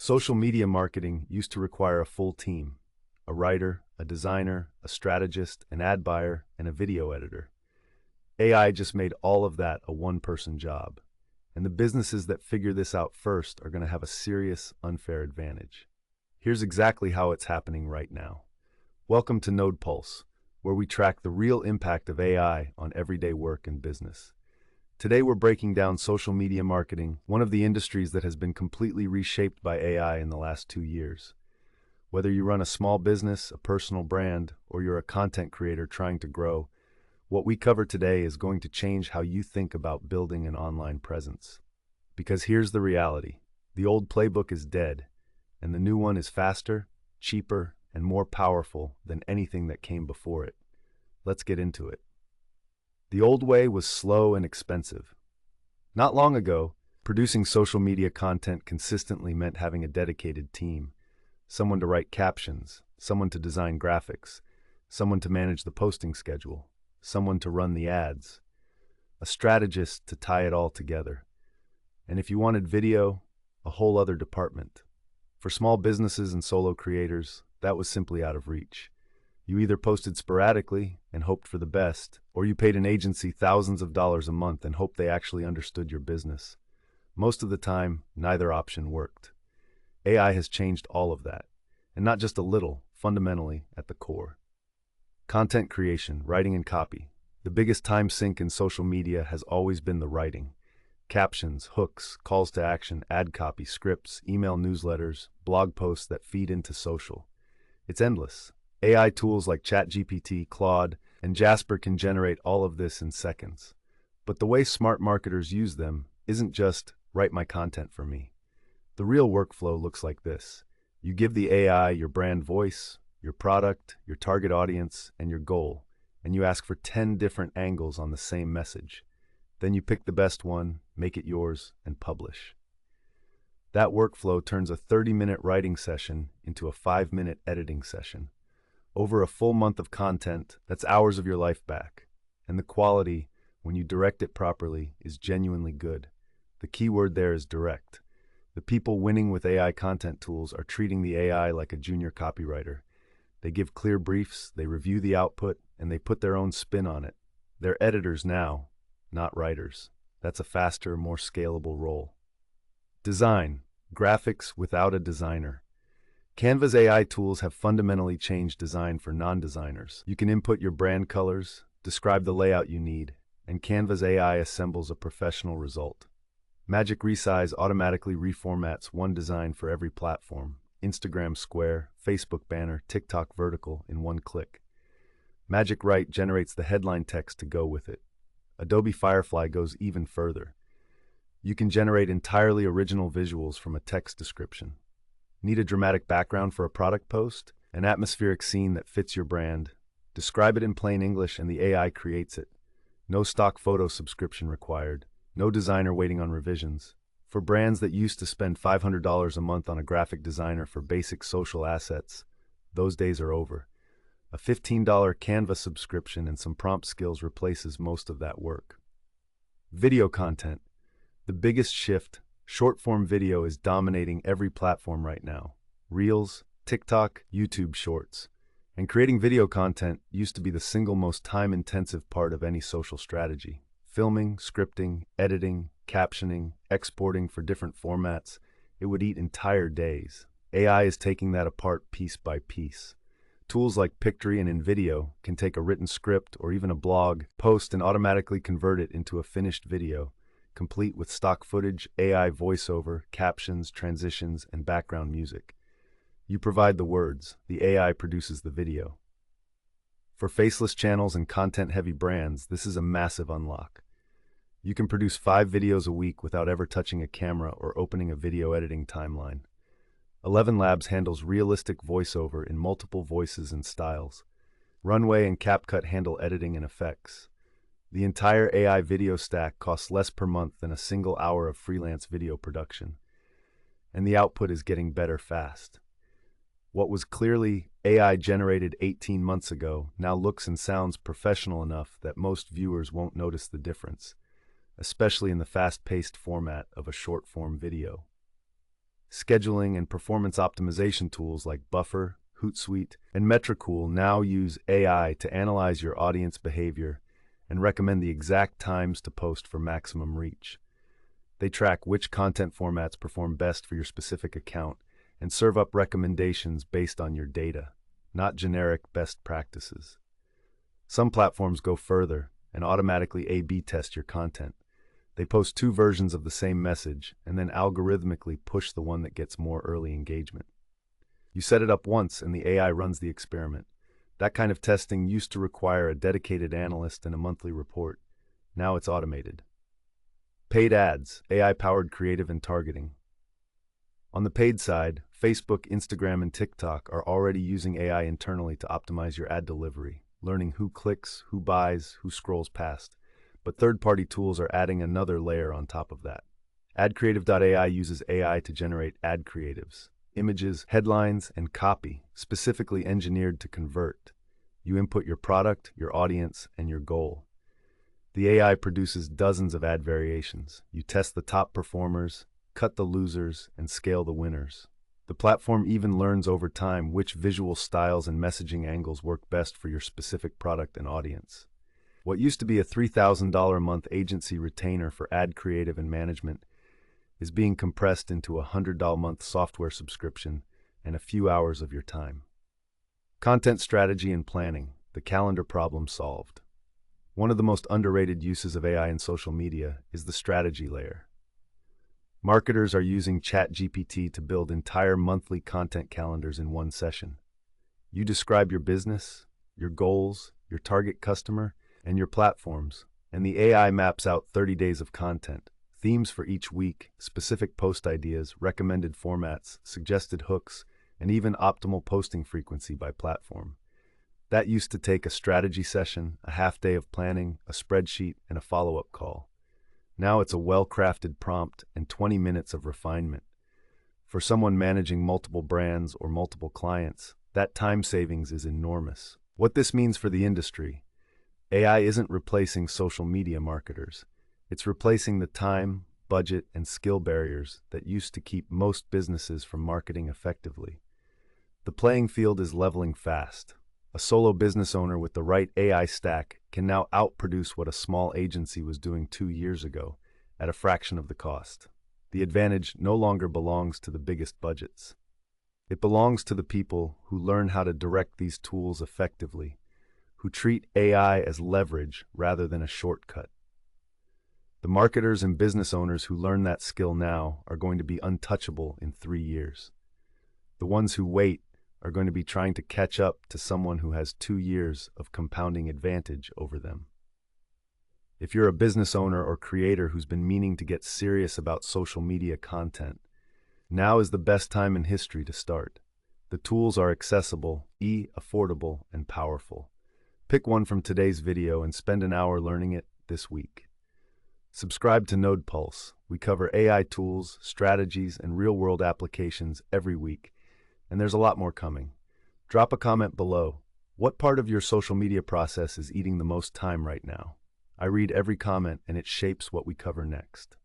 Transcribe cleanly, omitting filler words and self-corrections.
Social media marketing used to require a full team: a writer, a designer, a strategist, an ad buyer, and a video editor. AI just made all of that a one-person job. And the businesses that figure this out first are going to have a serious, unfair advantage. Here's exactly how it's happening right now. Welcome to Node Pulse, where we track the real impact of AI on everyday work and business. Today we're breaking down social media marketing, one of the industries that has been completely reshaped by AI in the last 2 years. Whether you run a small business, a personal brand, or you're a content creator trying to grow, what we cover today is going to change how you think about building an online presence. Because here's the reality: the old playbook is dead, and the new one is faster, cheaper, and more powerful than anything that came before it. Let's get into it. The old way was slow and expensive. Not long ago, producing social media content consistently meant having a dedicated team: someone to write captions, someone to design graphics, someone to manage the posting schedule, someone to run the ads, a strategist to tie it all together. And if you wanted video, a whole other department. For small businesses and solo creators, that was simply out of reach. You either posted sporadically and hoped for the best, or you paid an agency thousands of dollars a month and hoped they actually understood your business. Most of the time, neither option worked. AI has changed all of that, and not just a little, fundamentally at the core. Content creation, writing and copy. The biggest time sink in social media has always been the writing. Captions, hooks, calls to action, ad copy, scripts, email newsletters, blog posts that feed into social. It's endless. AI tools like ChatGPT, Claude, and Jasper can generate all of this in seconds. But the way smart marketers use them isn't just write my content for me. The real workflow looks like this. You give the AI your brand voice, your product, your target audience, and your goal, and you ask for 10 different angles on the same message. Then you pick the best one, make it yours, and publish. That workflow turns a 30-minute writing session into a 5-minute editing session. Over a full month of content, that's hours of your life back. And the quality, when you direct it properly, is genuinely good. The key word there is direct. The people winning with AI content tools are treating the AI like a junior copywriter. They give clear briefs, they review the output, and they put their own spin on it. They're editors now, not writers. That's a faster, more scalable role. Design. Graphics without a designer. Canva's AI tools have fundamentally changed design for non-designers. You can input your brand colors, describe the layout you need, and Canva's AI assembles a professional result. Magic Resize automatically reformats one design for every platform: Instagram Square, Facebook banner, TikTok vertical, in one click. Magic Write generates the headline text to go with it. Adobe Firefly goes even further. You can generate entirely original visuals from a text description. Need a dramatic background for a product post? An atmospheric scene that fits your brand? Describe it in plain English and the AI creates it. No stock photo subscription required. No designer waiting on revisions. For brands that used to spend $500 a month on a graphic designer for basic social assets, those days are over. A $15 Canva subscription and some prompt skills replaces most of that work. Video content. The biggest shift: short-form video is dominating every platform right now. Reels, TikTok, YouTube Shorts. And creating video content used to be the single most time-intensive part of any social strategy. Filming, scripting, editing, captioning, exporting for different formats. It would eat entire days. AI is taking that apart piece by piece. Tools like Pictory and InVideo can take a written script or even a blog post and automatically convert it into a finished video, complete with stock footage, AI voiceover, captions, transitions, and background music. You provide the words, the AI produces the video. For faceless channels and content-heavy brands, this is a massive unlock. You can produce 5 videos a week without ever touching a camera or opening a video editing timeline. 11 Labs handles realistic voiceover in multiple voices and styles. Runway and CapCut handle editing and effects. The entire AI video stack costs less per month than a single hour of freelance video production. And the output is getting better fast. What was clearly AI generated 18 months ago now looks and sounds professional enough that most viewers won't notice the difference, especially in the fast-paced format of a short-form video. Scheduling and performance optimization tools like Buffer, Hootsuite, and Metricool now use AI to analyze your audience behavior and recommend the exact times to post for maximum reach. They track which content formats perform best for your specific account and serve up recommendations based on your data, not generic best practices. Some platforms go further and automatically A/B test your content. They post two versions of the same message and then algorithmically push the one that gets more early engagement. You set it up once and the AI runs the experiment. That kind of testing used to require a dedicated analyst and a monthly report. Now it's automated. Paid ads, AI-powered creative and targeting. On the paid side, Facebook, Instagram, and TikTok are already using AI internally to optimize your ad delivery, learning who clicks, who buys, who scrolls past. But third-party tools are adding another layer on top of that. AdCreative.ai uses AI to generate ad creatives, images, headlines, and copy, specifically engineered to convert. You input your product, your audience, and your goal. The AI produces dozens of ad variations. You test the top performers, cut the losers, and scale the winners. The platform even learns over time which visual styles and messaging angles work best for your specific product and audience. What used to be a $3,000 a month agency retainer for ad creative and management is being compressed into a $100 a month software subscription and a few hours of your time. Content strategy and planning, the calendar problem solved. One of the most underrated uses of AI in social media is the strategy layer. Marketers are using ChatGPT to build entire monthly content calendars in one session. You describe your business, your goals, your target customer, and your platforms, and the AI maps out 30 days of content, themes for each week, specific post ideas, recommended formats, suggested hooks, and even optimal posting frequency by platform. That used to take a strategy session, a half day of planning, a spreadsheet, and a follow-up call. Now it's a well-crafted prompt and 20 minutes of refinement. For someone managing multiple brands or multiple clients, that time savings is enormous. What this means for the industry: AI isn't replacing social media marketers. It's replacing the time, budget, and skill barriers that used to keep most businesses from marketing effectively. The playing field is leveling fast. A solo business owner with the right AI stack can now outproduce what a small agency was doing 2 years ago at a fraction of the cost. The advantage no longer belongs to the biggest budgets. It belongs to the people who learn how to direct these tools effectively, who treat AI as leverage rather than a shortcut. The marketers and business owners who learn that skill now are going to be untouchable in 3 years. The ones who wait are going to be trying to catch up to someone who has 2 years of compounding advantage over them. If you're a business owner or creator who's been meaning to get serious about social media content, now is the best time in history to start. The tools are accessible, affordable, and powerful. Pick one from today's video and spend an hour learning it this week. Subscribe to Node Pulse. We cover AI tools, strategies, and real-world applications every week, and there's a lot more coming. Drop a comment below. What part of your social media process is eating the most time right now? I read every comment and it shapes what we cover next.